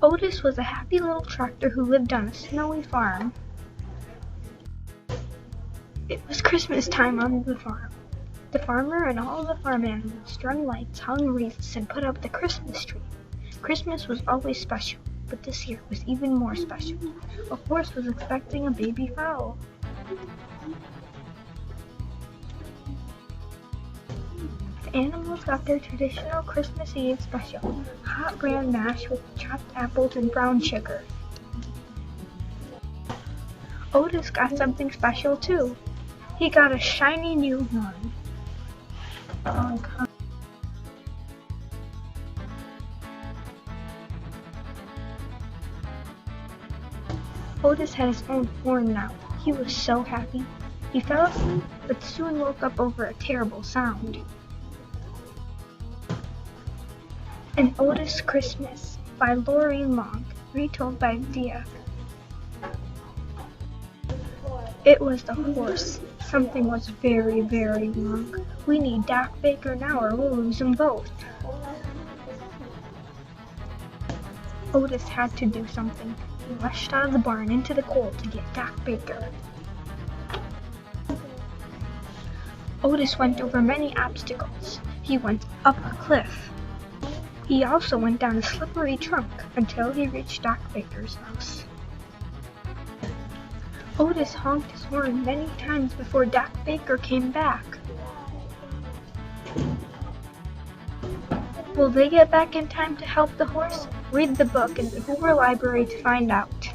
Otis was a happy little tractor who lived on a snowy farm. It was Christmas time on the farm. The farmer and all the farm animals strung lights, hung wreaths, and put up the Christmas tree. Christmas was always special, but this year was even more special. A horse was expecting a baby foal. The animals got their traditional Christmas Eve special, hot bran mash with chopped apples and brown sugar. Otis got something special too. He got a shiny new horn. Otis had his own horn now. He was so happy. He fell asleep, but soon woke up over a terrible sound. An Otis Christmas by Lorraine Long, retold by Diya. It was the horse. Something was very, very wrong. We need Doc Baker now or we'll lose them both. Otis had to do something. He rushed out of the barn into the cold to get Doc Baker. Otis went over many obstacles. He went up a cliff. He also went down a slippery trunk until he reached Doc Baker's house. Otis honked his horn many times before Doc Baker came back. Will they get back in time to help the horse? Read the book in the Hoover Library to find out.